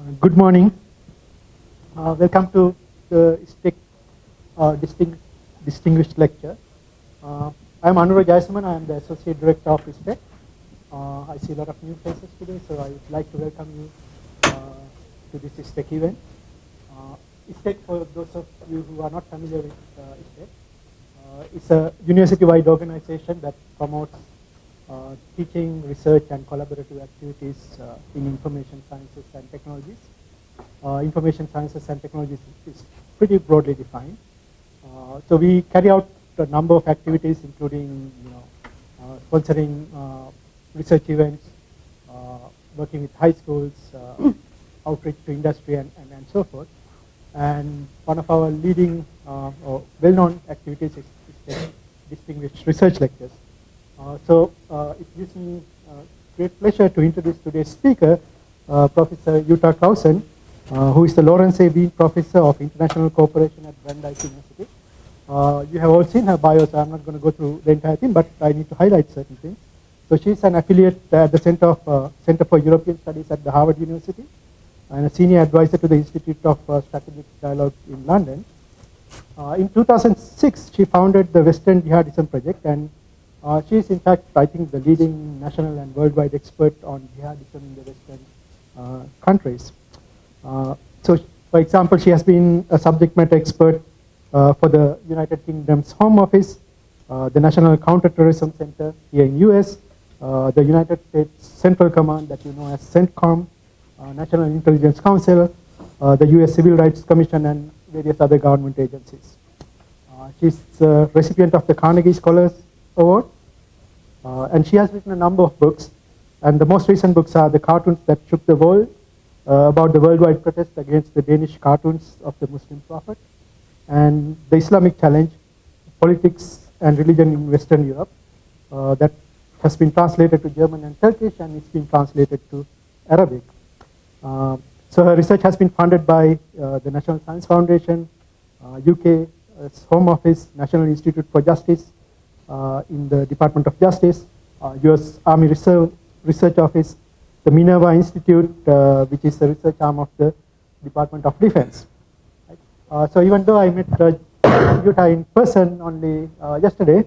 Good morning. Welcome to the STEC distinguished lecture. I'm Anurag Jayasaman. I am the Associate Director of STEC. I see a lot of new faces today, so I would like to welcome you to this STEC event. STEC, for those of you who are not familiar with STEC, it's a university-wide organization that promotes teaching, research, and collaborative activities in information sciences and technologies. Information sciences and technologies is pretty broadly defined. So we carry out a number of activities, including sponsoring research events, working with high schools, outreach to industry, and so forth. And one of our leading or well-known activities is the distinguished research lectures. So it gives me great pleasure to introduce today's speaker, Professor Jutta Clausen, who is the Lawrence A. Bean Professor of International Cooperation at Brandeis University. You have all seen her bio, so I'm not going to go through the entire thing, but I need to highlight certain things. So she's an affiliate at the Center for European Studies at the Harvard University, and a senior advisor to the Institute of Strategic Dialogue in London. In 2006, she founded the Western Jihadism Project, and she is, in fact, I think, the leading national and worldwide expert on jihadism in the Western countries. So, for example, she has been a subject matter expert for the United Kingdom's Home Office, the National Counterterrorism Center here in US, the United States Central Command that you know as CENTCOM, National Intelligence Council, the US Civil Rights Commission, and various other government agencies. She's a recipient of the Carnegie Scholars Award, and she has written a number of books, and the most recent books are The Cartoons That Shook the World, about the worldwide protest against the Danish cartoons of the Muslim Prophet, and The Islamic Challenge, Politics and Religion in Western Europe, that has been translated to German and Turkish, and it's been translated to Arabic. So her research has been funded by the National Science Foundation, UK Home Office, National Institute for Justice in the Department of Justice, US Army Reserve Research Office, the Minerva Institute, which is the research arm of the Department of Defense. Right? So even though I met Jutta in person only yesterday,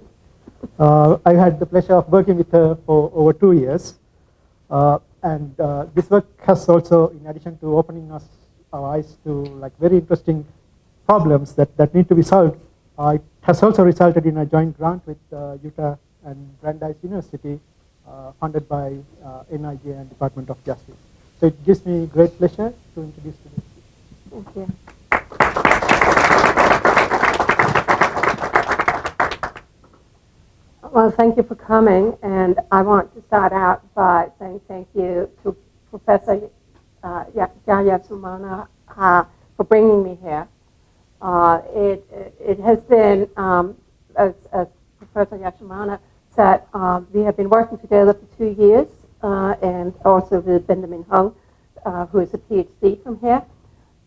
I had the pleasure of working with her for over 2 years. And this work has also, in addition to opening our eyes to very interesting problems that need to be solved, it has also resulted in a joint grant with Jutta and Brandeis University, funded by NIJ and Department of Justice. So it gives me great pleasure to introduce you. Thank you. Well, thank you for coming, and I want to start out by saying thank you to Professor Jayasamana for bringing me here. It has been, as Professor Yasamana said, we have been working together for 2 years, and also with Benjamin Hung, who is a PhD from here.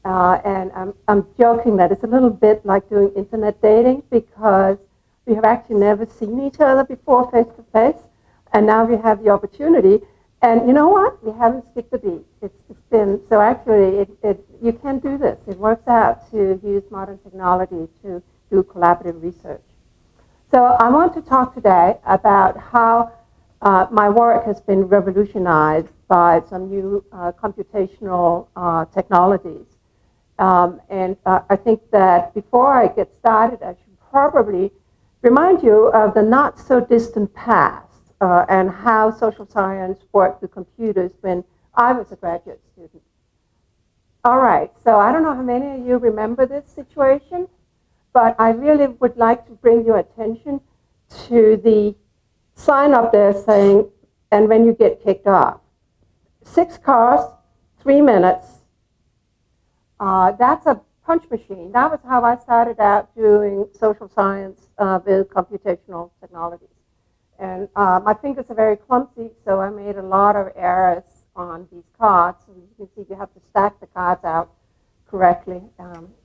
And I'm joking that it's a little bit like doing internet dating, because we have actually never seen each other before face to face, and now we have the opportunity. And you know what? We haven't skipped a beat. It's been, so actually you can do this. It works out to use modern technology to do collaborative research. So I want to talk today about how my work has been revolutionized by some new computational technologies. And I think that before I get started, I should probably remind you of the not so distant past and how social science worked with computers when I was a graduate student. All right, so I don't know how many of you remember this situation, but I really would like to bring your attention to the sign up there saying, and when you get kicked off. 6 cars, 3 minutes. That's a punch machine. That was how I started out doing social science with computational technologies. And my fingers are very clumsy, so I made a lot of errors on these cards. And you can see you have to stack the cards out correctly.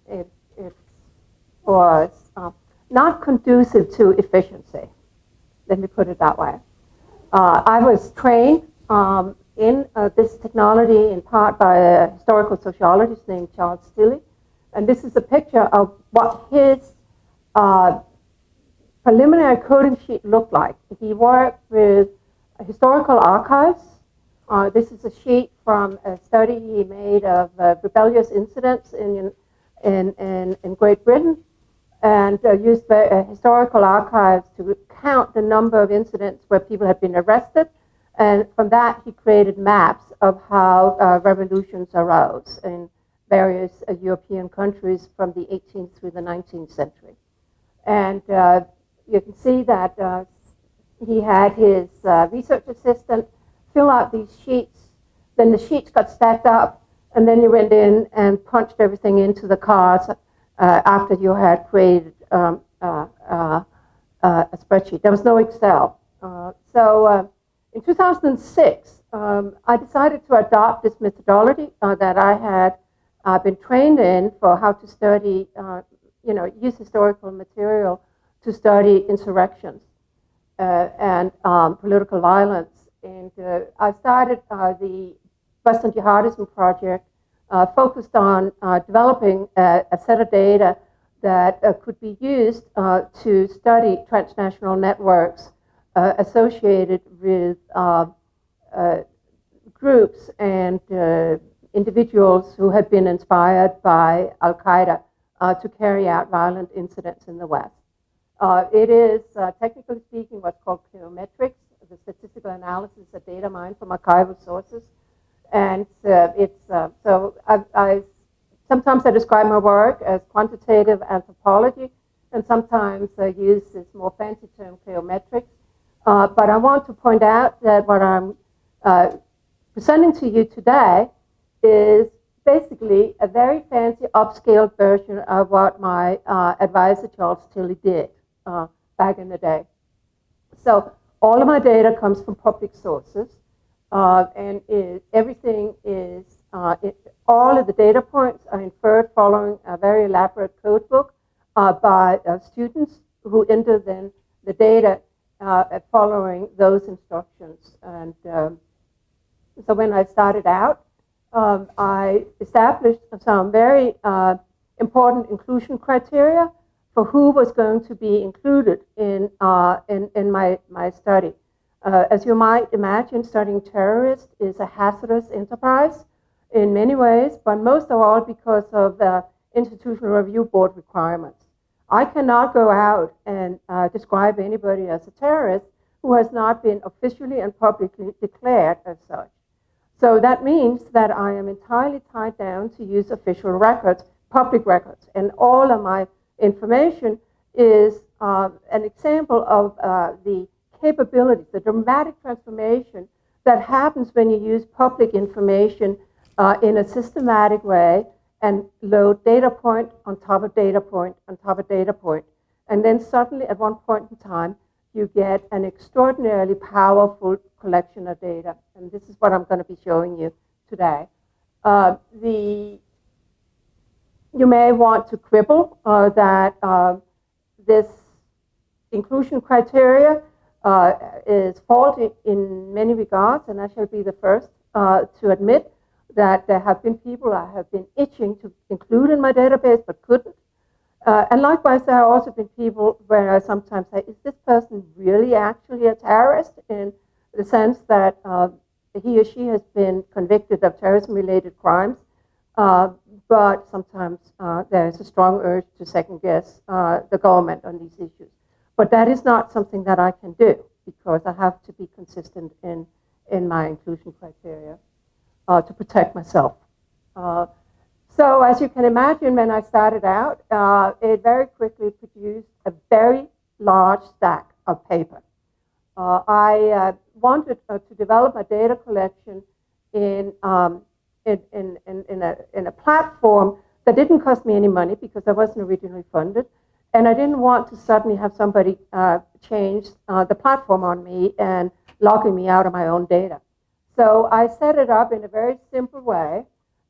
It was not conducive to efficiency. Let me put it that way. I was trained in this technology in part by a historical sociologist named Charles Tilley. And this is a picture of what his preliminary coding sheet looked like. He worked with historical archives. This is a sheet from a study he made of rebellious incidents in Great Britain, and used historical archives to count the number of incidents where people had been arrested. And from that, he created maps of how revolutions arose in various European countries from the 18th through the 19th century. And you can see that he had his research assistant fill out these sheets. Then the sheets got stacked up, and then you went in and punched everything into the cards after you had created a spreadsheet. There was no Excel. So in 2006, I decided to adopt this methodology that I had been trained in for how to study, use historical material to study insurrections and political violence. And I started the Western Jihadism project, focused on developing a set of data that could be used to study transnational networks associated with groups and individuals who had been inspired by Al-Qaeda to carry out violent incidents in the West. It is, technically speaking, what's called cliometrics, the statistical analysis of data mined from archival sources. And sometimes I describe my work as quantitative anthropology, and sometimes I use this more fancy term, cliometrics. But I want to point out that what I'm presenting to you today is basically a very fancy upscaled version of what my advisor Charles Tilley did back in the day. So all of my data comes from public sources, and everything is, all of the data points are inferred following a very elaborate code book by students who enter then the data following those instructions. And so when I started out, I established some very important inclusion criteria for who was going to be included in my study. As you might imagine, studying terrorists is a hazardous enterprise in many ways, but most of all because of the Institutional Review Board requirements. I cannot go out and describe anybody as a terrorist who has not been officially and publicly declared as such. So that means that I am entirely tied down to use official records, public records, and all of my information is an example of the capabilities, the dramatic transformation that happens when you use public information in a systematic way and load data point on top of data point on top of data point. And then suddenly at one point in time, you get an extraordinarily powerful collection of data. And this is what I'm going to be showing you today. You may want to quibble that this inclusion criteria is faulty in many regards, and I shall be the first to admit that there have been people I have been itching to include in my database but couldn't. And likewise, there have also been people where I sometimes say, is this person really actually a terrorist, in the sense that he or she has been convicted of terrorism-related crimes, but sometimes there is a strong urge to second-guess the government on these issues. But that is not something that I can do, because I have to be consistent in my inclusion criteria to protect myself. So as you can imagine, when I started out, it very quickly produced a very large stack of paper. I wanted to develop a data collection in a platform that didn't cost me any money because I wasn't originally funded, and I didn't want to suddenly have somebody change the platform on me and logging me out of my own data. So I set it up in a very simple way.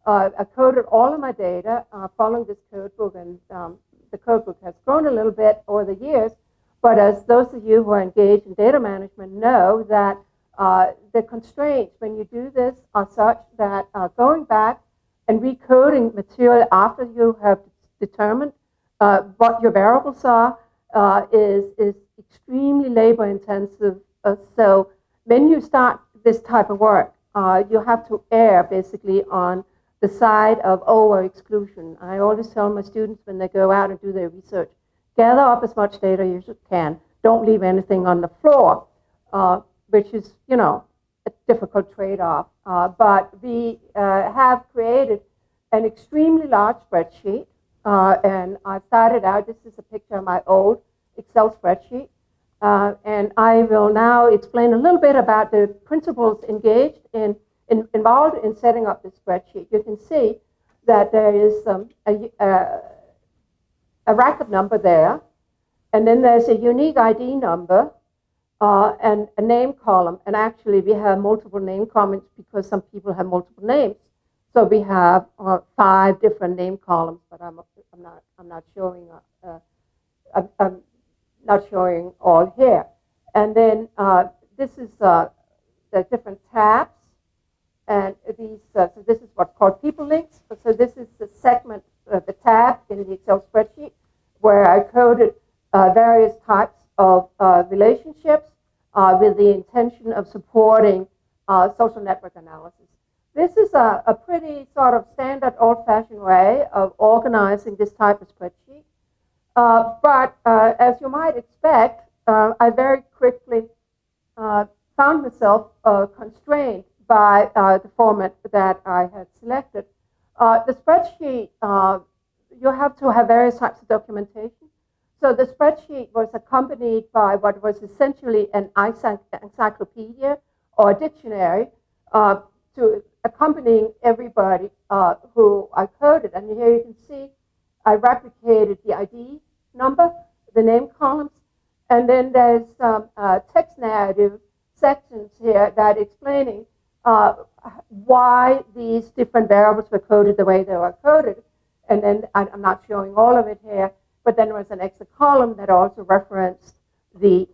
I coded all of my data following this code book, and the code book has grown a little bit over the years, but as those of you who are engaged in data management know that The constraints when you do this are such that going back and recoding material after you have determined what your variables are is extremely labor intensive. So when you start this type of work, you have to err basically on the side of over exclusion. I always tell my students when they go out and do their research, gather up as much data as you can. Don't leave anything on the floor, which is, a difficult trade-off. But we have created an extremely large spreadsheet. And I started out, this is a picture of my old Excel spreadsheet. And I will now explain a little bit about the principles engaged involved in setting up the spreadsheet. You can see that there is a record number there, and then there's a unique ID number and a name column. And actually, we have multiple name columns because some people have multiple names. So we have 5 different name columns, but I'm not showing. I'm not showing all here. And then this is the different tabs. And these, so this is what's called people links. So this is the segment, the tab in the Excel spreadsheet where I coded various types of relationships with the intention of supporting social network analysis. This is a pretty sort of standard old-fashioned way of organizing this type of spreadsheet. But as you might expect, I very quickly found myself constrained by the format that I had selected. The spreadsheet, you have to have various types of documentation. So the spreadsheet was accompanied by what was essentially an encyclopedia or a dictionary to accompanying everybody who I coded. And here you can see I replicated the ID number, the name columns, and then there's some text narrative sections here that explaining why these different variables were coded the way they were coded. And then I'm not showing all of it here, but then there was an extra column that also referenced the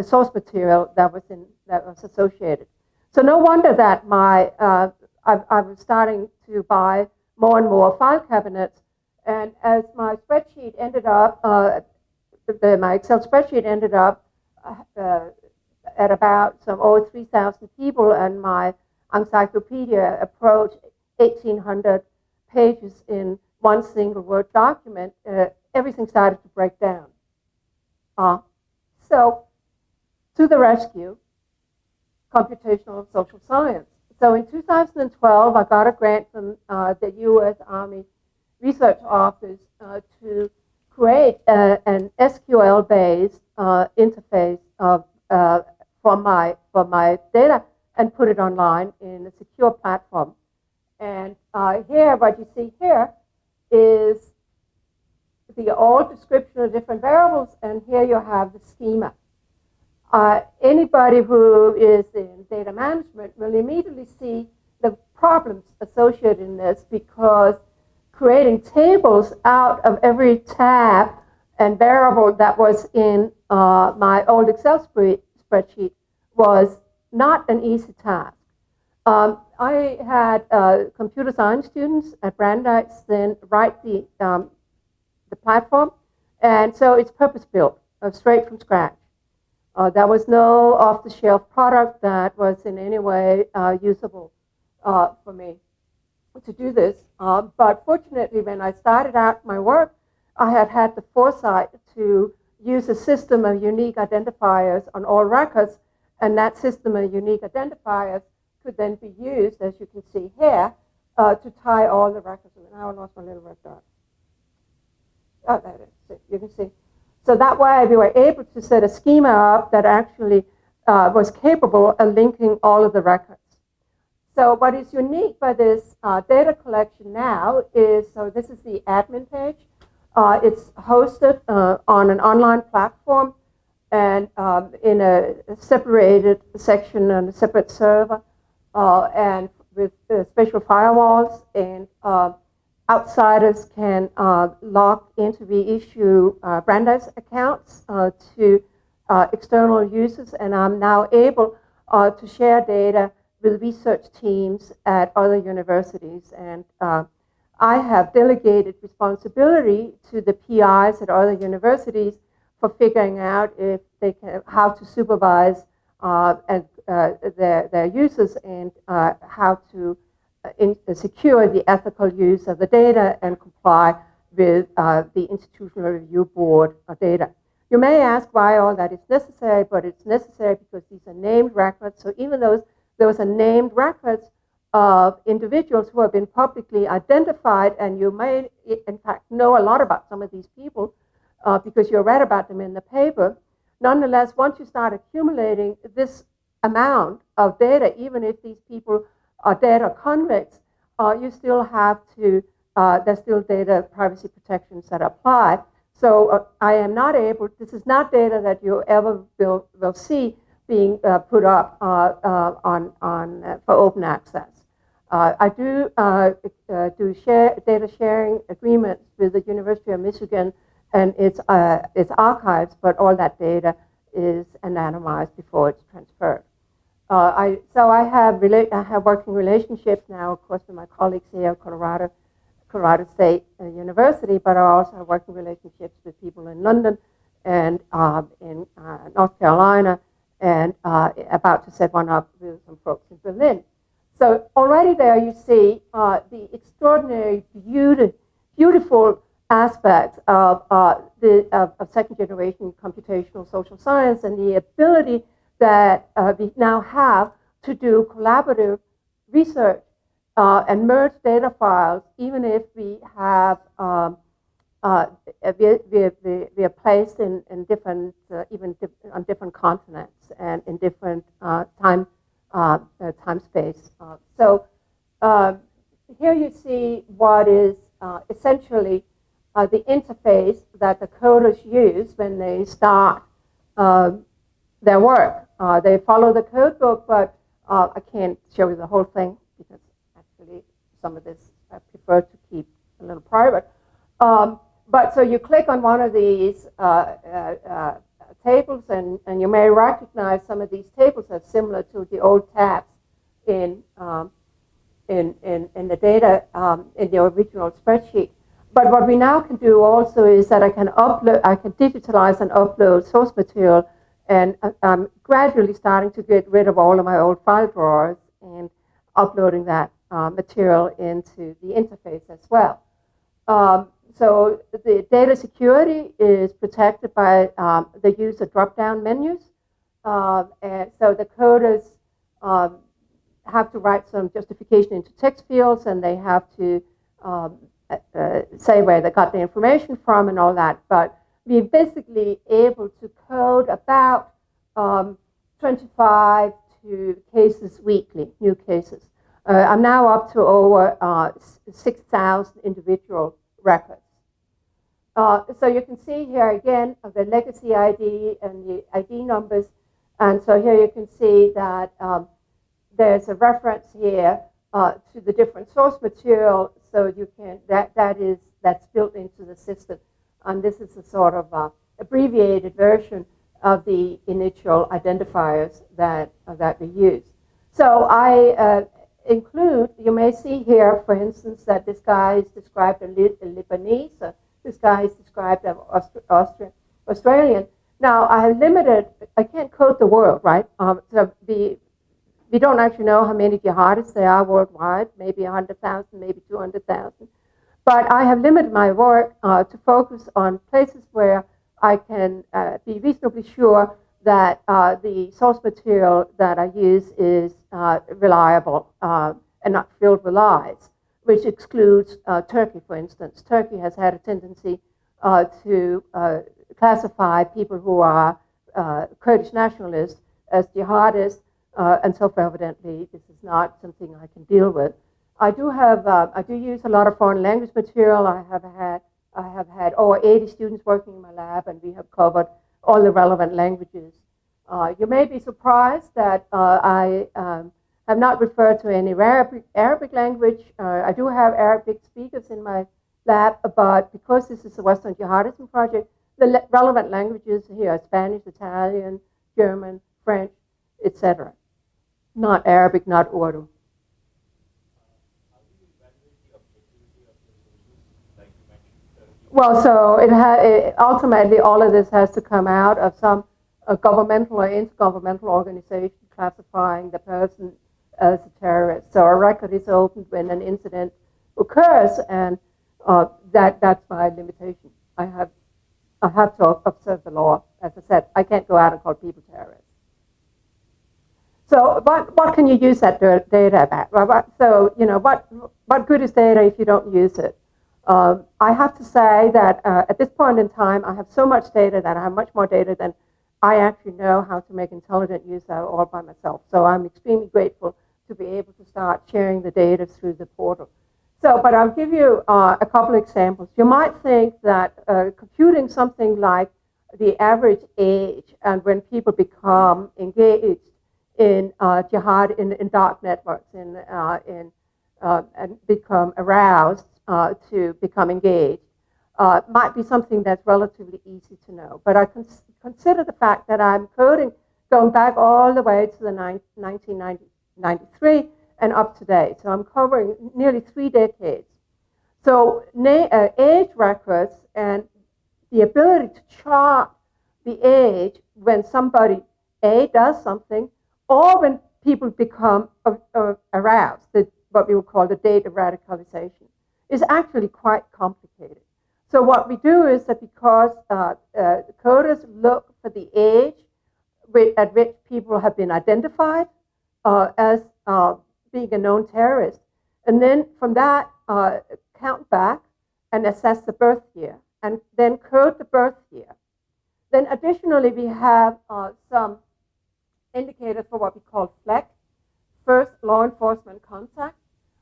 source material that was associated. So no wonder that I was starting to buy more and more file cabinets. And as my spreadsheet ended up, my Excel spreadsheet ended up at about 3,000 people, and my encyclopedia approached 1,800 pages in one single Word document, everything started to break down. So, to the rescue, computational social science. So in 2012, I got a grant from the U.S. Army Research Office to create an SQL-based interface for my data and put it online in a secure platform. And here, what you see here is the old description of different variables, and here you have the schema. Anybody who is in data management will immediately see the problems associated in this, because creating tables out of every tab and variable that was in my old Excel spreadsheet was not an easy task. I had computer science students at Brandeis then write the platform, and so it's purpose-built, straight from scratch. There was no off-the-shelf product that was in any way usable for me to do this. But fortunately, when I started out my work, I had the foresight to use a system of unique identifiers on all records, and that system of unique identifiers could then be used, as you can see here, to tie all the records. Now I lost my little red dot. Oh, there it is. You can see. So that way we were able to set a schema up that actually was capable of linking all of the records. So what is unique by this data collection now is, so this is the admin page. It's hosted on an online platform and in a separated section on a separate server, and with special firewalls, and outsiders can log into the issue Brandeis accounts to external users, and I'm now able to share data with research teams at other universities. And I have delegated responsibility to the PIs at other universities for figuring out if they can, how to supervise their users and how to secure the ethical use of the data and comply with the Institutional Review Board data. You may ask why all that is necessary, but it's necessary because these are named records. So even though those are named records of individuals who have been publicly identified, and you may, in fact, know a lot about some of these people because you read about them in the paper, nonetheless, once you start accumulating this amount of data, even if these people are dead or convicts, you still have to, there's still data privacy protections that apply. So I am not able, this is not data that you ever will see being put up for open access. I do data sharing agreements with the University of Michigan and its archives, but all that data is anonymized before it's transferred. So I have working relationships now, of course, with my colleagues here at Colorado State University, but I also have working relationships with people in London and in North Carolina, and about to set one up with some folks in Berlin. So already there you see the extraordinary beautiful aspects of second-generation computational social science and the ability that we now have to do collaborative research and merge data files, even if we have we are placed in different, on different continents and in different time space. So here you see what is essentially the interface that the coders use when they start their work. They follow the code book, but I can't show you the whole thing because actually some of this I prefer to keep a little private. But so you click on one of these tables, and you may recognize some of these tables as similar to the old tabs in the data in the original spreadsheet. But what we now can do also is that I can digitalize and upload source material, and I'm gradually starting to get rid of all of my old file drawers and uploading that material into the interface as well. So the data security is protected by the use of drop-down menus. And so the coders have to write some justification into text fields, and they have to say where they got the information from and all that. But we're basically able to code about 25 cases weekly, new cases. I'm now up to over 6,000 individual records. So you can see here again the legacy ID and the ID numbers. And so here you can see that there's a reference here to the different source material. So you can that's built into the system. And this is a sort of abbreviated version of the initial identifiers that we use. So I include, you may see here, for instance, that this guy is described as Lebanese. This guy is described as Australian. Now, I have limited, I can't code the world, right? So we don't actually know how many jihadists there are worldwide, maybe 100,000, maybe 200,000. But I have limited my work to focus on places where I can be reasonably sure that the source material that I use is reliable and not filled with lies, which excludes Turkey, for instance. Turkey has had a tendency to classify people who are Kurdish nationalists as jihadists, and self-evidently this is not something I can deal with. I do use a lot of foreign language material. I have had over 80 students working in my lab, and we have covered all the relevant languages. You may be surprised that I have not referred to any Arabic language. I do have Arabic speakers in my lab, but because this is a Western Jihadism project, the relevant languages here are Spanish, Italian, German, French, etc. not Arabic, not Urdu. Well, so ultimately all of this has to come out of some governmental or intergovernmental organization classifying the person as a terrorist. So a record is opened when an incident occurs, and that's my limitation. I have to observe the law. As I said, I can't go out and call people terrorists. So what can you use that data about? So, what good is data if you don't use it? I have to say that at this point in time, I have so much data that I have much more data than I actually know how to make intelligent use of all by myself. So I'm extremely grateful to be able to start sharing the data through the portal. So, but I'll give you a couple examples. You might think that computing something like the average age and when people become engaged in jihad, in dark networks, and become aroused to become engaged, might be something that's relatively easy to know. But I consider the fact that I'm coding going back all the way to the 1993 and up to date. So I'm covering nearly 3 decades. So age records and the ability to chart the age when somebody, A, does something, or when people become aroused, what we would call the date of radicalization, is actually quite complicated. So what we do is that because coders look for the age at which people have been identified as being a known terrorist, and then from that count back and assess the birth year, and then code the birth year. Then additionally, we have some indicators for what we call FLEC, first law enforcement contact,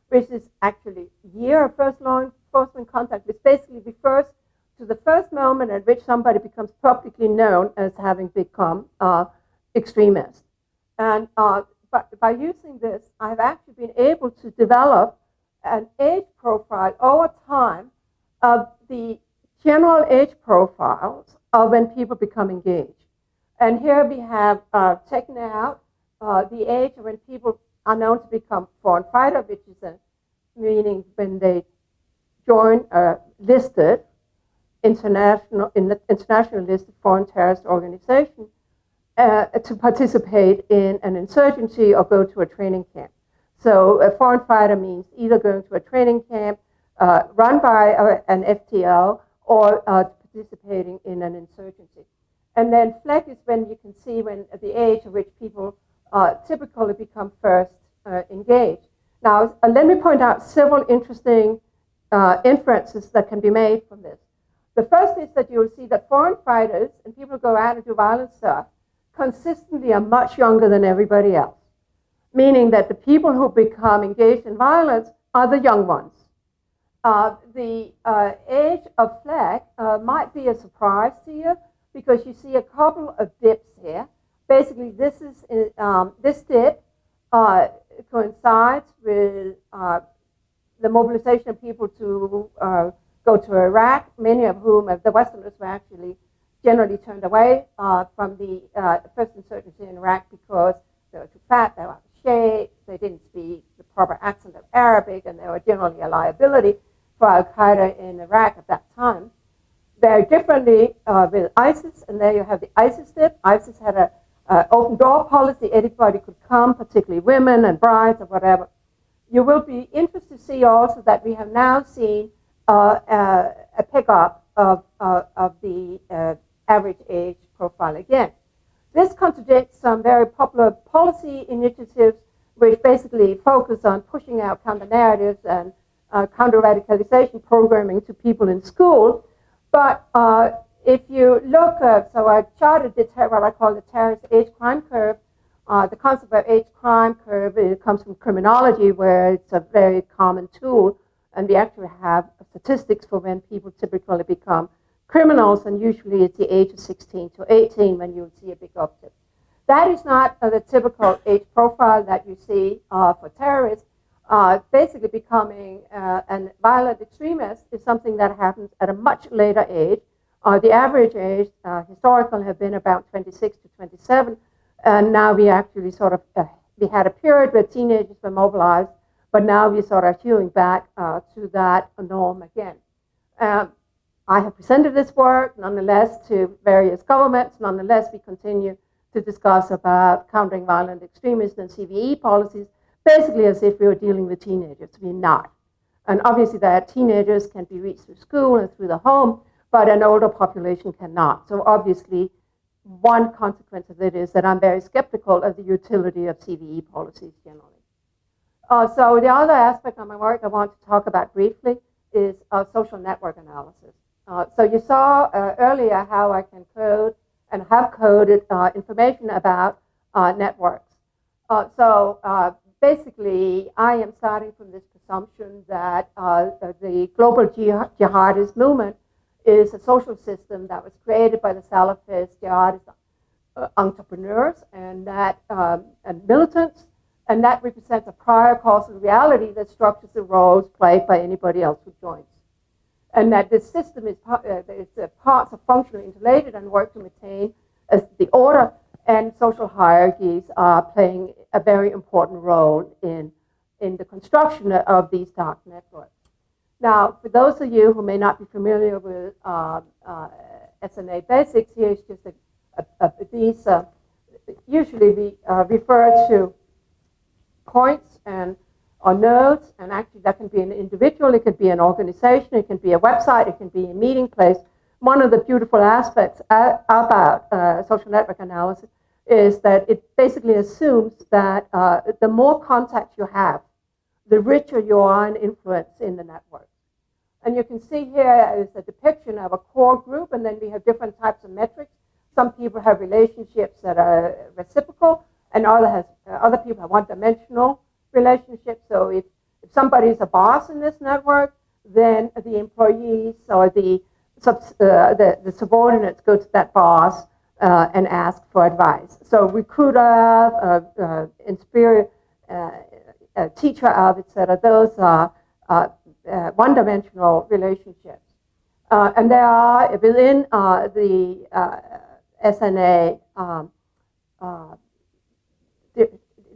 which is actually year of first law enforcement contact, which basically refers to the first moment at which somebody becomes publicly known as having become extremist. And by using this, I've actually been able to develop an age profile over time of the general age profiles of when people become engaged. And here we have taken out the age of when people are known to become foreign fighter, which is meaning when they join a listed international listed foreign terrorist organization to participate in an insurgency or go to a training camp. So a foreign fighter means either going to a training camp run by an FTO or participating in an insurgency. And then FLEC is when you can see when at the age at which people typically become first engaged. Now, let me point out several interesting inferences that can be made from this. The first is that you'll see that foreign fighters and people who go out and do violent stuff consistently are much younger than everybody else, meaning that the people who become engaged in violence are the young ones. The age of FLEC might be a surprise to you because you see a couple of dips here. Basically, this dip coincides with the mobilization of people to go to Iraq, many of whom, the Westerners, were actually generally turned away from the first insurgency in Iraq because they were too fat, they were out of shape, they didn't speak the proper accent of Arabic, and they were generally a liability for Al-Qaeda in Iraq at that time. Very differently with ISIS, and there you have the ISIS dip. ISIS had an open door policy. Anybody could come, particularly women and brides or whatever. You will be interested to see also that we have now seen a pickup of the average age profile again. This contradicts some very popular policy initiatives which basically focus on pushing out counter-narratives and counter-radicalization programming to people in school. But if you look at, so I charted what I call the terrorist age crime curve. The concept of age crime curve, it comes from criminology, where it's a very common tool, and we actually have statistics for when people typically become criminals, and usually it's the age of 16 to 18 when you'll see a big uptick. That is not the typical age profile that you see for terrorists. Basically becoming a violent extremist is something that happens at a much later age. The average age historically have been about 26 to 27, and now we actually sort of we had a period where teenagers were mobilized, but now we sort of hewing back to that norm again. I have presented this work, nonetheless, to various governments. Nonetheless, we continue to discuss about countering violent extremism and CVE policies, basically as if we were dealing with teenagers. We're not. And obviously that teenagers can be reached through school and through the home, but an older population cannot. So obviously, one consequence of it is that I'm very skeptical of the utility of CVE policies generally. So the other aspect of my work I want to talk about briefly is social network analysis. So you saw earlier how I can code and have coded information about networks. Basically, I am starting from this presumption that the global jihadist movement is a social system that was created by the Salafist jihadist entrepreneurs and that and militants, and that represents a prior causal reality that structures the roles played by anybody else who joins. And that this system is parts are functionally interrelated and work to maintain as the order and social hierarchies are playing a very important role in the construction of these dark networks. Now, for those of you who may not be familiar with SNA basics, here's just these. Usually we refer to points or nodes, and actually that can be an individual, it can be an organization, it can be a website, it can be a meeting place. One of the beautiful aspects about social network analysis is that it basically assumes that the more contacts you have, the richer you are in influence in the network. And you can see here is a depiction of a core group, and then we have different types of metrics. Some people have relationships that are reciprocal, and other people have one-dimensional relationships. So if somebody is a boss in this network, then the employees or the subordinates go to that boss and ask for advice. So recruiter, inspire, teacher of, etc. Those are one-dimensional relationships. And there are, within the SNA,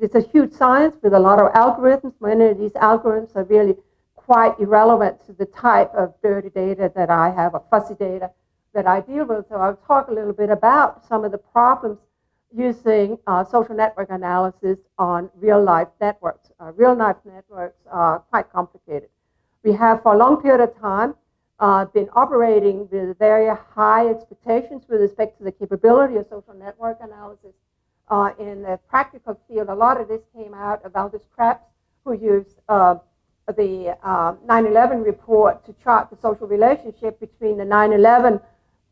it's a huge science with a lot of algorithms. Many of these algorithms are really quite irrelevant to the type of dirty data that I have, or fuzzy data that I deal with. So I'll talk a little bit about some of the problems using social network analysis on real-life networks. Real-life networks are quite complicated. We have, for a long period of time, been operating with very high expectations with respect to the capability of social network analysis. In the practical field, a lot of this came out of Aldous Krebs, who used the 9/11 report to chart the social relationship between the 9/11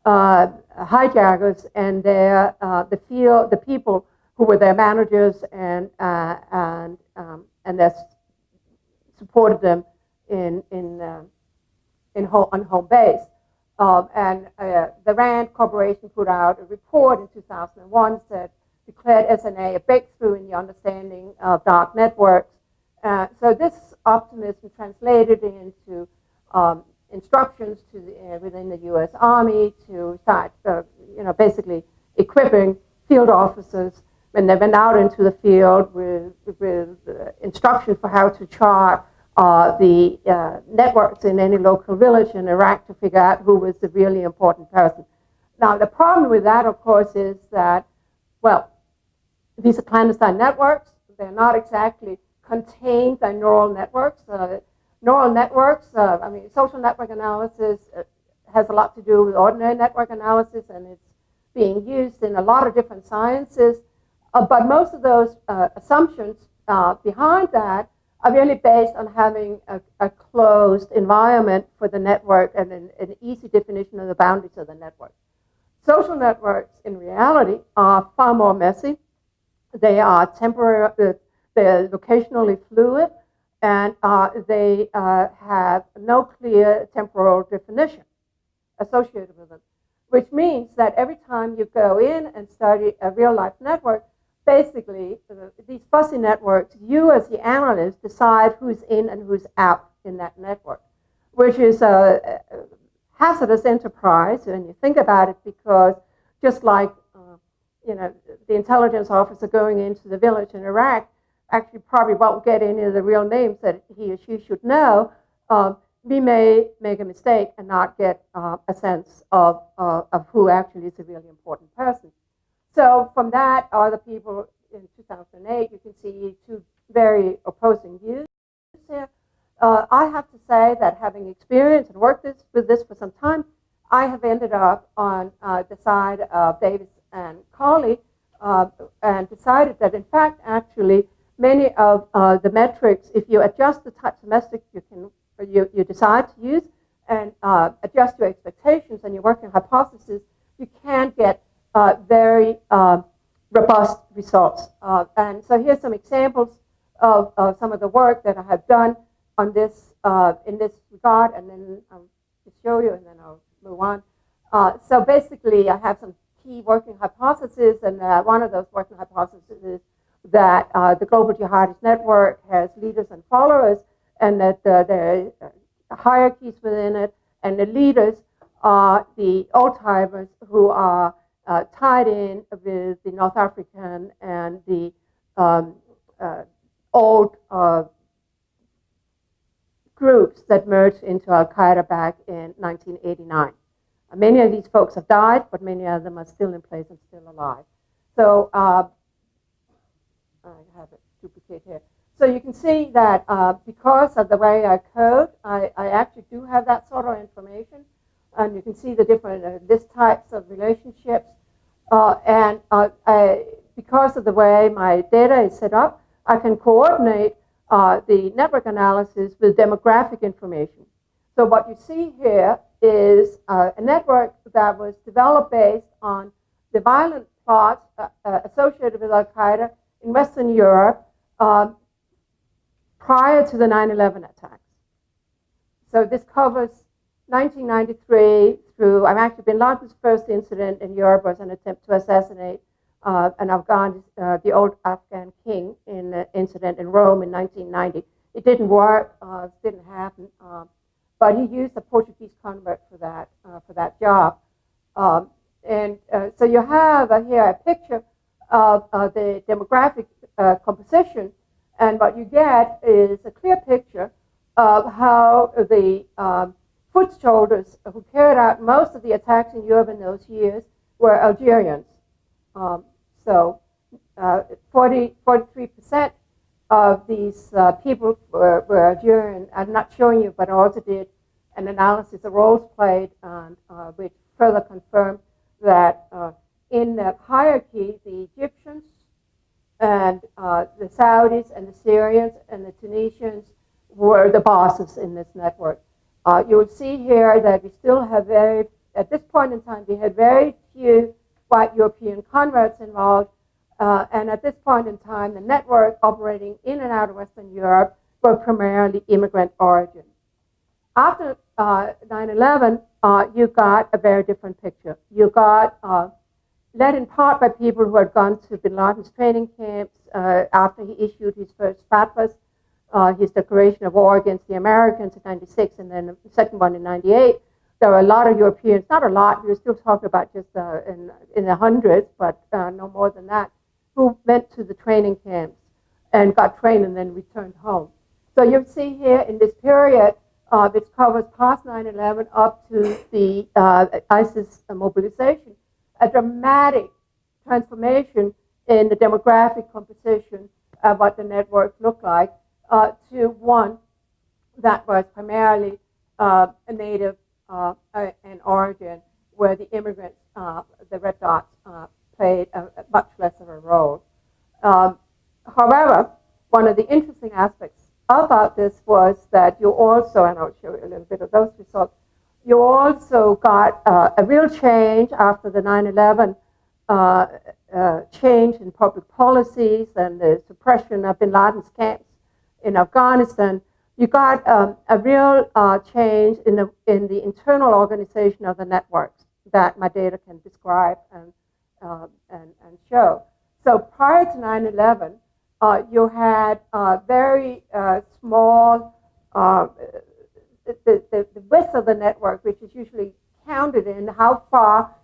hijackers and the people who were their managers and that supported them on home base. The Rand Corporation put out a report in 2001 that declared SNA a breakthrough in the understanding of dark networks. So this optimism translated into instructions within the U.S. Army to start, basically equipping field officers when they went out into the field with instruction for how to chart the networks in any local village in Iraq to figure out who was the really important person. Now, the problem with that, of course, is that, well, these are clandestine networks. They're not exactly contained by neural networks. Neural networks, social network analysis has a lot to do with ordinary network analysis, and it's being used in a lot of different sciences. But most of those assumptions behind that are really based on having a closed environment for the network and an easy definition of the boundaries of the network. Social networks, in reality, are far more messy. They are temporary, they're locationally fluid, and they have no clear temporal definition associated with them, which means that every time you go in and study a real-life network, basically, these fuzzy networks, you as the analyst decide who's in and who's out in that network, which is a hazardous enterprise when you think about it, because just like the intelligence officer going into the village in Iraq actually probably won't get any of the real names that he or she should know, we may make a mistake and not get a sense of who actually is a really important person. So from that, other people in 2008, you can see two very opposing views here. I have to say that having experienced and worked with this for some time, I have ended up on the side of Davis and Colley and decided that, in fact, actually, many of the metrics, if you adjust the types of metrics you decide to use and adjust your expectations and your working hypothesis, you can get very robust results. And so here's some examples of some of the work that I have done on this in this regard, and then I'll just show you, and then I'll move on. So basically, I have some key working hypotheses, and one of those working hypotheses is that the global jihadist network has leaders and followers, and that there are hierarchies within it, and the leaders are the old-timers who are tied in with the North African and the old groups that merged into Al-Qaeda back in 1989. Many of these folks have died, but many of them are still in place and still alive. So I have a duplicate here. So you can see that because of the way I code, I actually do have that sort of information. And you can see the different list types of relationships. Because of the way my data is set up, I can coordinate the network analysis with demographic information. So what you see here is a network that was developed based on the violent plots associated with Al-Qaeda in Western Europe prior to the 9/11 attacks. So this covers 1993 through, I've actually bin Laden's first incident in Europe was an attempt to assassinate the old Afghan king in an incident in Rome in 1990. It didn't work, it didn't happen, but he used a Portuguese convert for that job. So you have here a picture of the demographic composition, and what you get is a clear picture of how the foot soldiers who carried out most of the attacks in Europe in those years were Algerians. So 43% of these people were Algerian. I'm not showing you, but I also did an analysis of roles played, which further confirmed that in the hierarchy, the Egyptians and the Saudis and the Syrians and the Tunisians were the bosses in this network. You will see here that we still have at this point in time, we had very few white European converts involved, and at this point in time, the network operating in and out of Western Europe were primarily immigrant origin. After 9/11, you got a very different picture. You got, led in part by people who had gone to bin Laden's training camps after he issued his first fatwas, his declaration of war against the Americans in 96, and then the second one in 98. There were a lot of Europeans, not a lot, we were still talking about just in the hundreds, but no more than that, who went to the training camps and got trained and then returned home. So you see here in this period, which covers past 9/11 up to the ISIS mobilization, a dramatic transformation in the demographic composition of what the network looked like to one that was primarily a native in origin, where the immigrants, the red dots, played a much less of a role. However, one of the interesting aspects about this was that you also, and I'll show you a little bit of those results, you also got a real change after the 9/11 change in public policies and the suppression of bin Laden's camps in Afghanistan. You got a real change in the internal organization of the networks that my data can describe and show. So prior to 9/11, you had very small, the width of the network, which is usually counted in how far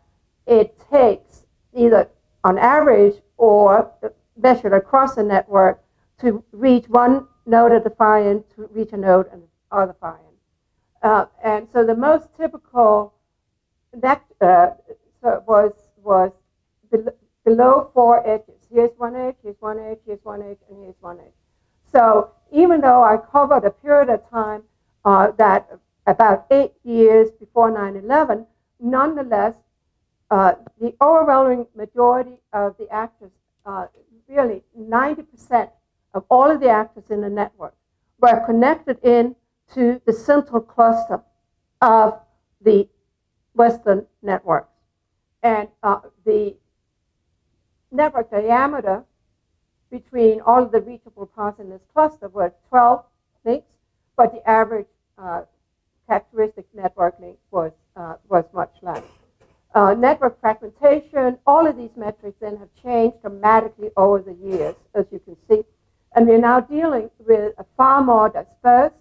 it takes, either on average or measured across the network, to reach one node at the far end to reach a node at the other far end. And so the most typical was below 4 edges. Here's one edge, here's one edge, here's one edge, and here's one edge. So even though I covered a period of time that about 8 years before 9/11, nonetheless, the overwhelming majority of the actors, really 90% of all of the actors in the network, were connected in to the central cluster of the Western networks. And the network diameter between all of the reachable parts in this cluster were 12 links, but the average characteristic network length was much less. Network fragmentation, all of these metrics then have changed dramatically over the years, as you can see. And we're now dealing with a far more dispersed,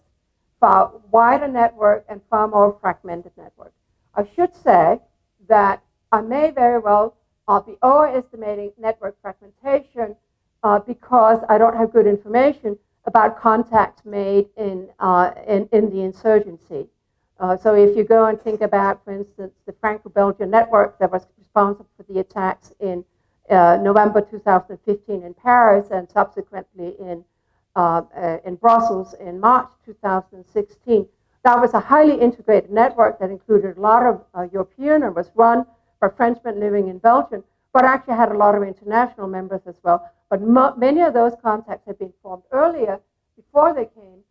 far wider network and far more fragmented network. I should say that I may very well be overestimating network fragmentation because I don't have good information about contacts made in the insurgency. So if you go and think about, for instance, the Franco-Belgian network that was responsible for the attacks in November 2015 in Paris and subsequently in Brussels in March 2016, that was a highly integrated network that included a lot of European and was run by Frenchmen living in Belgium, but actually had a lot of international members as well. But many of those contacts had been formed earlier, before they came,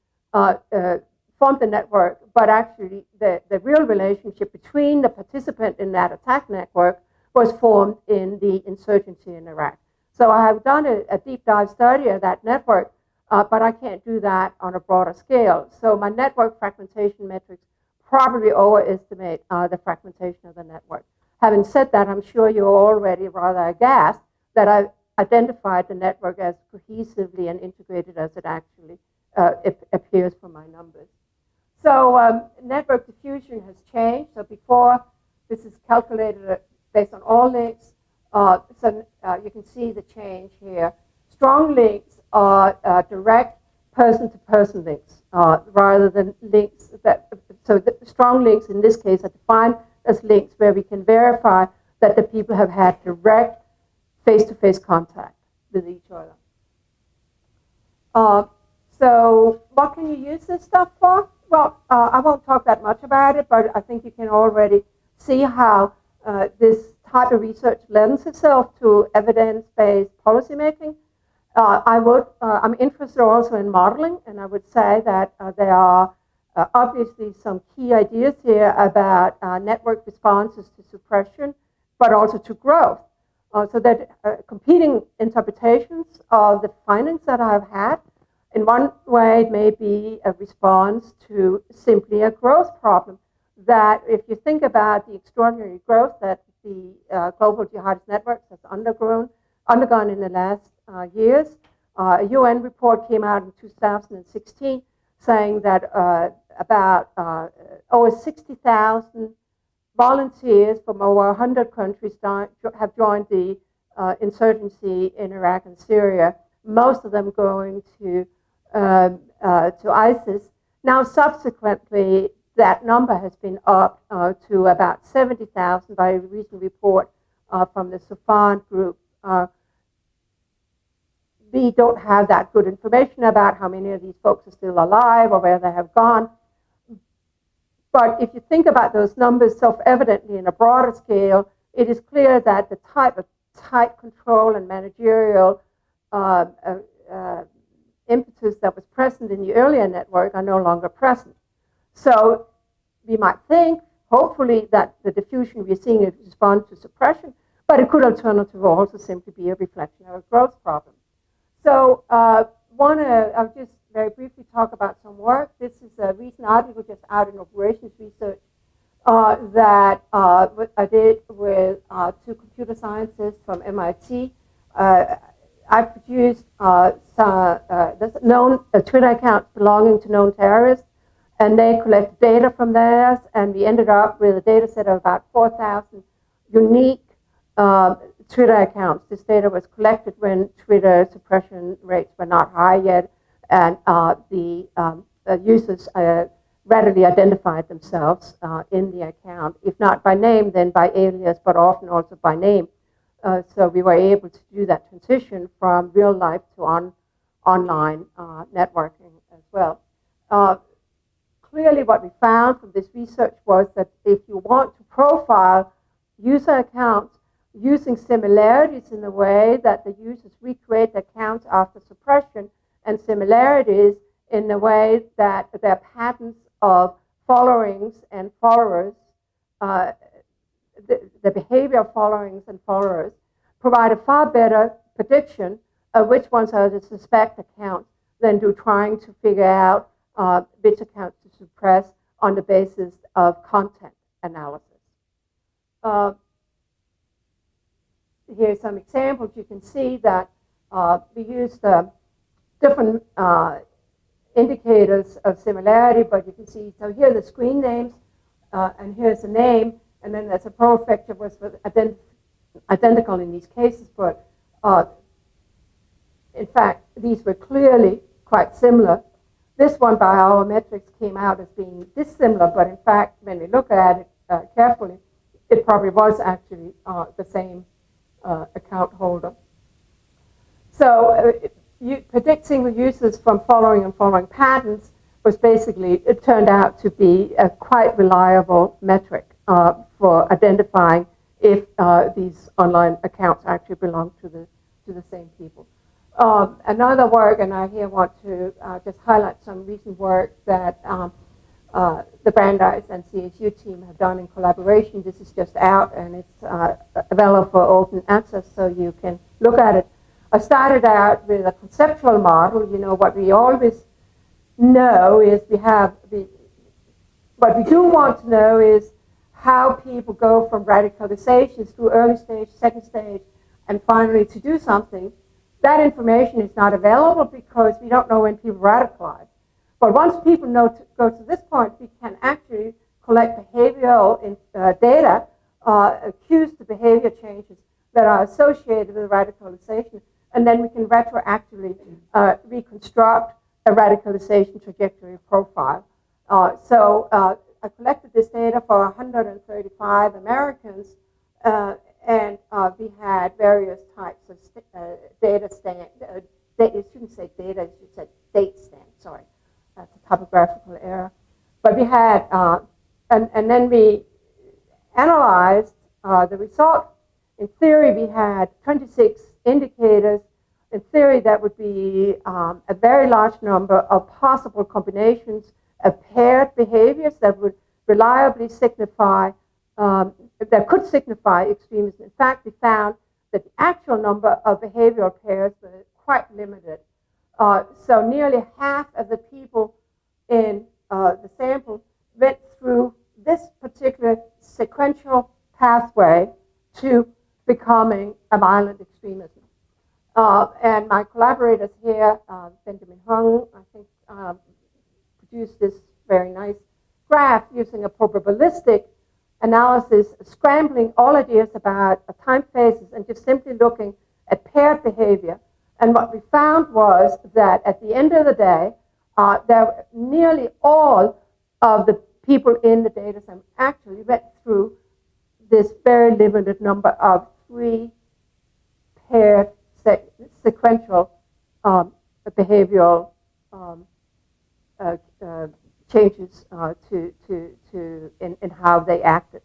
formed the network, but actually the real relationship between the participant in that attack network was formed in the insurgency in Iraq. So I have done a deep dive study of that network, but I can't do that on a broader scale. So my network fragmentation metrics probably overestimate the fragmentation of the network. Having said that, I'm sure you're already rather aghast that I've identified the network as cohesively and integrated as it actually appears from my numbers. So network diffusion has changed. So before, this is calculated based on all links. So you can see the change here. Strong links are direct person-to-person links rather than links that, so the strong links in this case are defined as links where we can verify that the people have had direct face-to-face contact with each other. So what can you use this stuff for? Well, I won't talk that much about it, but I think you can already see how this type of research lends itself to evidence-based policymaking. I'm interested also in modeling, and I would say that there are obviously some key ideas here about network responses to suppression, but also to growth. So that competing interpretations of the findings that I have had. In one way, it may be a response to simply a growth problem. That if you think about the extraordinary growth that the global jihadist networks has undergone in the last years, a UN report came out in 2016 saying that about over 60,000 volunteers from over 100 countries have joined the insurgency in Iraq and Syria, most of them going to ISIS. Now, subsequently, that number has been up to about 70,000 by a recent report from the Safan group. We don't have that good information about how many of these folks are still alive or where they have gone. But if you think about those numbers self-evidently in a broader scale, it is clear that the type of tight control and managerial impetus that was present in the earlier network are no longer present. So we might think, hopefully, that the diffusion we're seeing is a response to suppression, but it could alternatively also simply be a reflection of a growth problem. So I'll just very briefly talk about some work. This is a recent article just out in Operations Research that I did with two computer scientists from MIT. I produced known Twitter accounts belonging to known terrorists, and they collected data from theirs, and we ended up with a data set of about 4,000 unique Twitter accounts. This data was collected when Twitter suppression rates were not high yet, and the users readily identified themselves in the account, if not by name, then by alias, but often also by name. So we were able to do that transition from real life to online networking as well. Clearly what we found from this research was that if you want to profile user accounts using similarities in the way that the users recreate the accounts after suppression, and similarities in the way that their patterns of followings and followers, the behavior of followings and followers, provide a far better prediction of which ones are the suspect accounts than do trying to figure out which accounts to suppress on the basis of content analysis. Here's some examples. You can see that we used different indicators of similarity, but you can see, so here are the screen names, and here's the name, and then there's a prefix was identical in these cases, but in fact, these were clearly quite similar. This one by our metrics came out as being dissimilar, but in fact, when we look at it carefully, it probably was actually the same account holder. So predicting the users from following and following patterns was basically, it turned out to be a quite reliable metric for identifying if these online accounts actually belong to the same people. Another work, and I here want to just highlight some recent work that the Brandeis and CSU team have done in collaboration. This is just out, and it's available for open access, so you can look at it. I started out with a conceptual model. You know, what we always know is what we do want to know is how people go from radicalizations through early stage, second stage, and finally to do something. That information is not available because we don't know when people radicalize. But once people go to this point, we can actually collect behavioral data, accuse the behavior changes that are associated with radicalization, and then we can retroactively reconstruct a radicalization trajectory profile. So I collected this data for 135 Americans, and we had various types of data stand. It shouldn't say data, it should say date stand, sorry. That's a typographical error. But we had, and then we analyzed the result. In theory, we had 26 indicators. In theory, that would be a very large number of possible combinations of paired behaviors that would reliably signify, that could signify extremism. In fact, we found that the actual number of behavioral pairs were quite limited. So nearly half of the people in the sample went through this particular sequential pathway to becoming a violent extremism. And my collaborators here, Benjamin Hung, I think, produced this very nice graph using a probabilistic analysis, scrambling all ideas about time phases and just simply looking at paired behavior. And what we found was that at the end of the day, nearly all of the people in the data set actually went through this very limited number of 3 paired sequential behavioral changes in how they acted.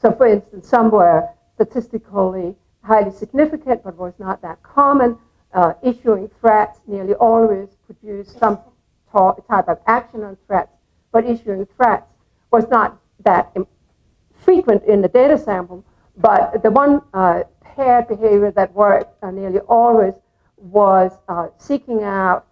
So for instance, some were statistically highly significant but was not that common. Issuing threats nearly always produced some type of action on threats, but issuing threats was not that frequent in the data sample, but the one paired behavior that worked nearly always was seeking out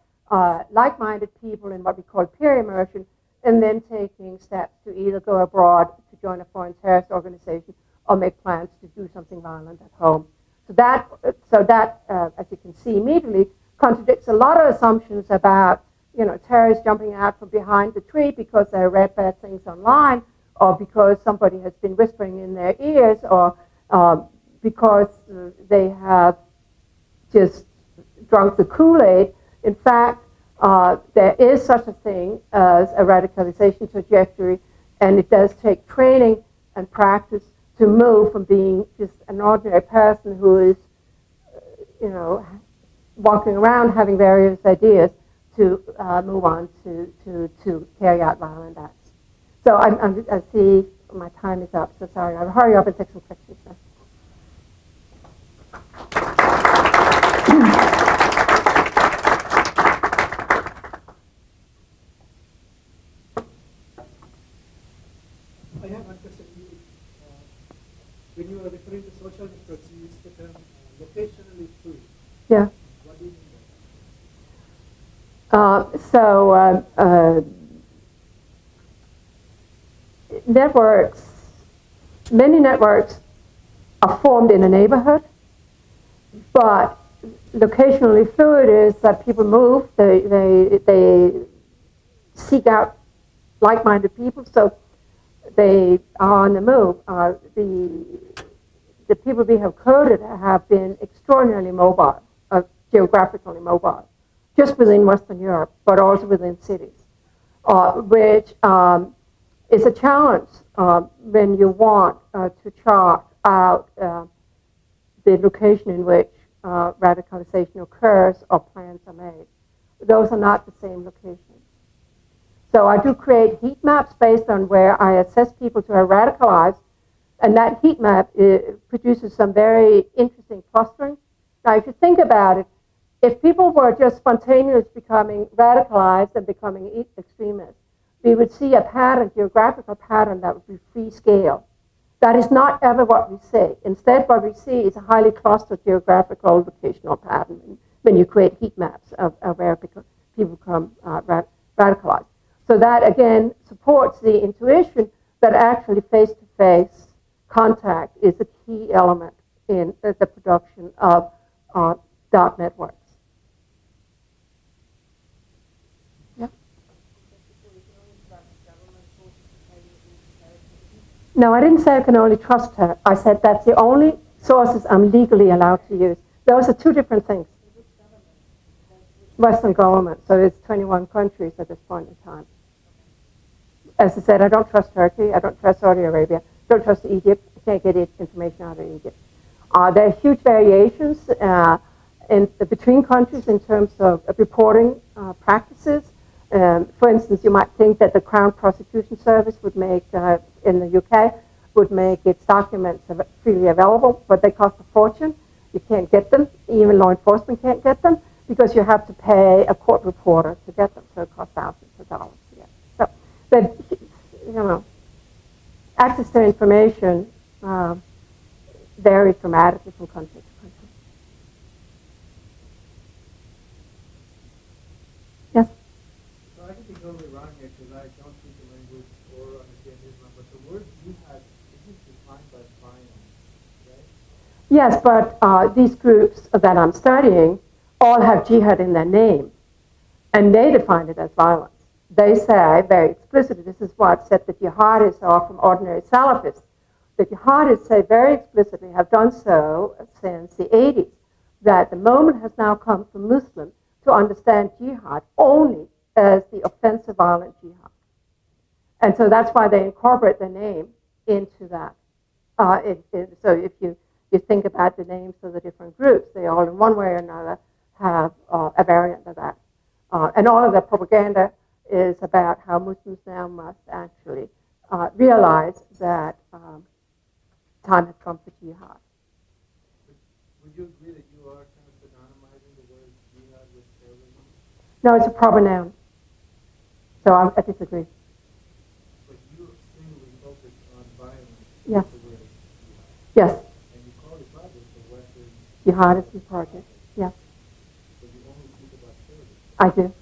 like-minded people in what we call peer immersion, and then taking steps to either go abroad to join a foreign terrorist organization or make plans to do something violent at home. So that, as you can see immediately, contradicts a lot of assumptions about, terrorists jumping out from behind the tree because they read bad things online, or because somebody has been whispering in their ears, or because they have just drunk the Kool-Aid. In fact, there is such a thing as a radicalization trajectory, and it does take training and practice to move from being just an ordinary person who is, walking around having various ideas to move on to carry out violent acts. So I see my time is up, so sorry. I'll hurry up and take some questions now. I have one question. When you are referring to social networks, you use the term locationally fluid. Yeah. What do you mean networks, many networks are formed in a neighborhood, but locationally fluid is that people move, they seek out like-minded people, so they are on the move. The people we have coded have been extraordinarily mobile, geographically mobile, just within Western Europe, but also within cities, which is a challenge when you want to chart out the location in which radicalization occurs or plans are made. Those are not the same locations. So I do create heat maps based on where I assess people to have radicalized, and that heat map produces some very interesting clustering. Now, if you think about it, if people were just spontaneously becoming radicalized and becoming extremists, we would see a pattern, geographical pattern that would be free scale. That is not ever what we see. Instead, what we see is a highly clustered geographical locational pattern when you create heat maps of where people become radicalized. So that, again, supports the intuition that actually face-to-face contact is a key element in the production of dark networks. Yeah. No, I didn't say I can only trust her. I said that's the only sources I'm legally allowed to use. Those are two different things. Western government, so it's 21 countries at this point in time. As I said, I don't trust Turkey, I don't trust Saudi Arabia, don't trust Egypt, I can't get information out of Egypt. There are huge variations between countries in terms of reporting practices. For instance, you might think that the Crown Prosecution Service would make, in the UK, would make its documents freely available, but they cost a fortune. You can't get them, even law enforcement can't get them, because you have to pay a court reporter to get them, so it costs thousands of dollars to get. So, but, access to information varies dramatically from country to country. Yes? So I could be totally wrong here because I don't speak the language or understand Islam, but the word jihad isn't defined by violence, right? Yes, but these groups that I'm studying all have jihad in their name, and they define it as violence. They say very explicitly, this is what said that jihadists are from ordinary Salafists. The jihadists say very explicitly, have done so since the 80s, that the moment has now come for Muslims to understand jihad only as the offensive violent jihad. And so that's why they incorporate the name into that. So if you think about the names of the different groups, they all in one way or another have a variant of that. And all of the propaganda is about how Muslims now must actually realize that time has come for jihad. Would you agree that you are kind of synonymizing the word jihad with terrorism? No, it's a proper noun. So I disagree. But you singularly focus on violence Yes. with the word jihad. Yes. And you call the project the Western Jihadist project. Yes. But you only speak about terrorism. I do.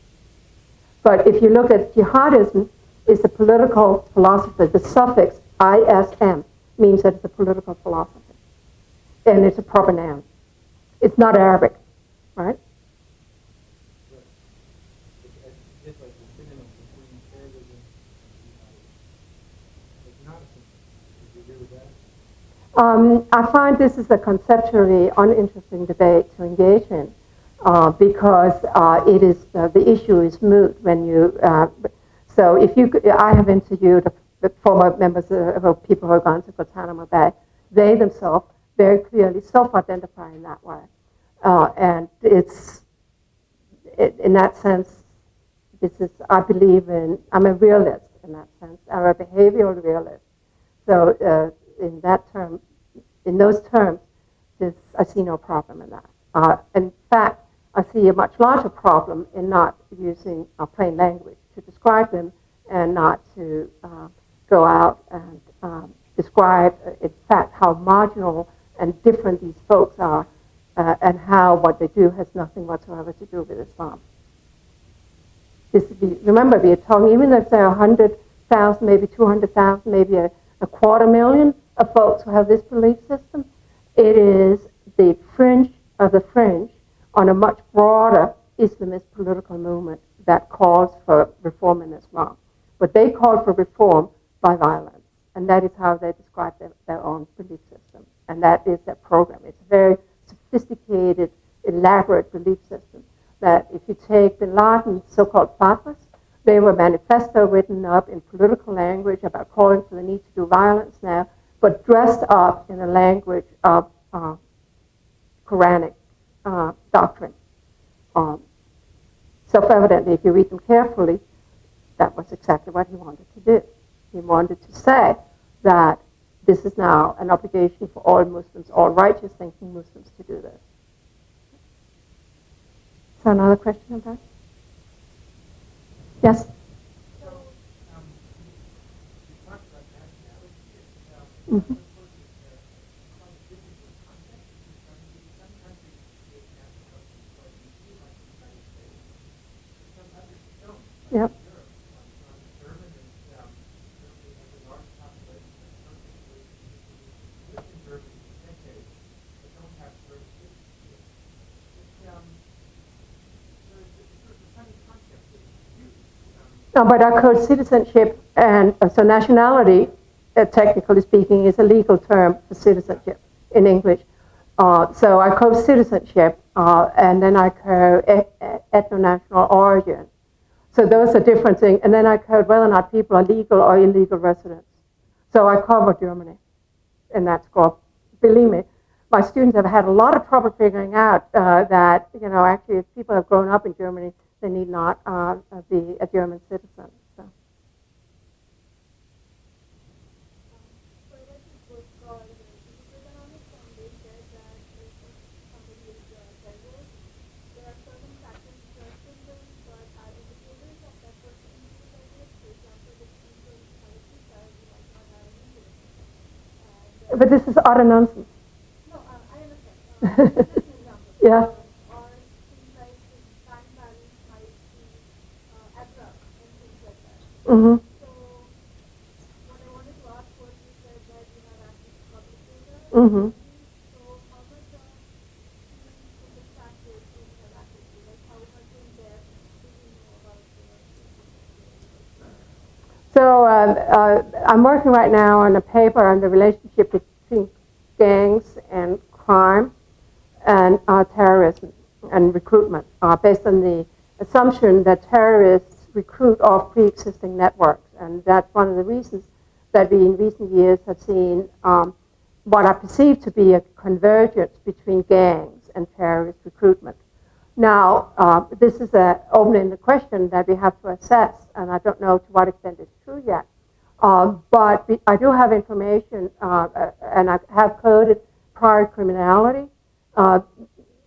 But if you look at jihadism, it's a political philosophy. The suffix ISM means that it's a political philosophy. And it's a proper noun. It's not Arabic, right? It's like the synonym between terrorism and jihadism. It's not a synonym. Would you agree with that? I find this is a conceptually uninteresting debate to engage in because it is the issue is moot when you. So if you, I have interviewed the former members of people who have gone to Guantanamo Bay. They themselves very clearly self-identify in that way, and in that sense, this is I believe in. I'm a realist in that sense. I'm a behavioral realist. So in that term, in those terms, I see no problem in that. In fact, I see a much larger problem in not using plain language to describe them and not to go out and describe, in fact, how marginal and different these folks are and how what they do has nothing whatsoever to do with Islam. Remember, we are talking, even if there are 100,000, maybe 200,000, maybe a 250,000 of folks who have this belief system, it is the fringe of the fringe on a much broader Islamist political movement that calls for reform in Islam. But they call for reform by violence, and that is how they describe their own belief system. And that is their program. It's a very sophisticated, elaborate belief system that if you take Bin Laden's so-called fatwas, they were manifesto written up in political language about calling for the need to do violence now, but dressed up in the language of Quranic doctrine. Self-evidently, if you read them carefully, that was exactly what he wanted to do. He wanted to say that this is now an obligation for all Muslims, all righteous thinking Muslims to do this. So another question about? Yes? So, you talked about nationality. Mm-hmm. Some countries create nationality quite easily, like the United States, but some others don't. Yep. Europe, German is certainly has a large population of some people who lived in Germany for decades, but don't have British citizenship. It's sort of a funny concept to use. No, but our code citizenship and so nationality, technically speaking, is a legal term for citizenship in English. So I code citizenship, and then I code ethno-national origin. So those are different things. And then I code whether or not people are legal or illegal residents. So I cover Germany in that scope. Believe me, my students have had a lot of trouble figuring out that, actually if people have grown up in Germany, they need not be a German citizen. So. But this is utter nonsense. No, I understand. Just an example. Yeah. Or things like bank balance might be abrupt and things like that. Mm-hmm. So what I wanted to ask was, you said that you have access to public data. Mm-hmm. So how much of the factors do you have access to? Like how much in depth do you know about So I'm working right now on a paper on the relationship between gangs and crime and terrorism and recruitment, based on the assumption that terrorists recruit off pre-existing networks. And that's one of the reasons that we in recent years have seen what I perceive to be a convergence between gangs and terrorist recruitment. Now, this is opening the question that we have to assess, and I don't know to what extent it's true yet. But I do have information, and I have coded prior criminality.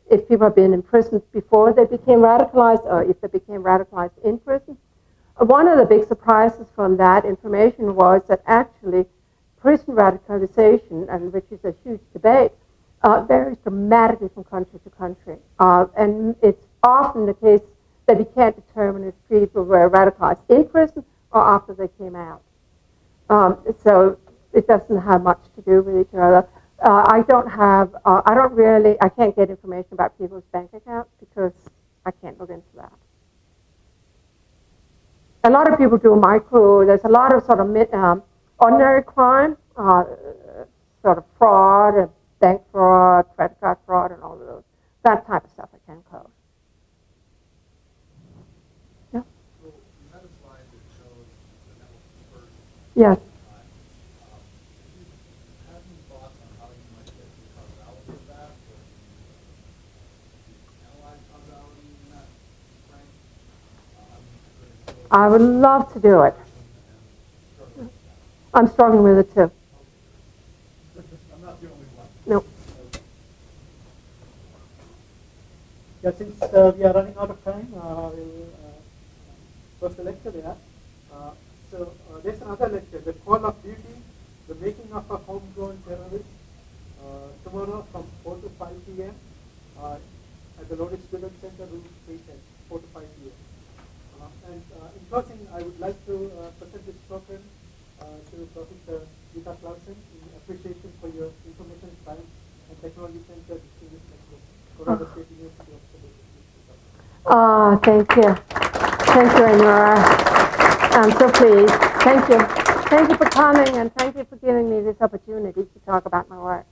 If people have been in prison before they became radicalized, or if they became radicalized in prison. One of the big surprises from that information was that actually prison radicalization, and which is a huge debate, varies dramatically from country to country. And it's often the case that we can't determine if people were radicalized in prison or after they came out. So it doesn't have much to do with each other. I can't get information about people's bank accounts because I can't look into that. A lot of people do there's a lot of sort of ordinary crime, sort of fraud, bank fraud, credit card fraud, and all of those. That type of stuff I can code. Yeah. So you had a slide that showed the network dispersion. Yes. Do you have any thoughts on how you might get the causality of that? Or do you analyze causality in that frame? I would love to do it. I'm struggling with it too. I'm not the only one. No. Yeah, since we are running out of time, we'll close the lecture there. There's another lecture, The Call of Duty, The Making of a Homegrown Terrorist, tomorrow from 4 to 5 p.m. At the Loaded Student Center, room 3 at 4 to 5 p.m. In closing, I would like to present this program to Professor Gita Clausen in appreciation for your Information Science and Technology Center Distinguished Lecturer, Colorado State University of Colorado. Thank you. Thank you, Anura. I'm so pleased. Thank you. Thank you for coming, and thank you for giving me this opportunity to talk about my work.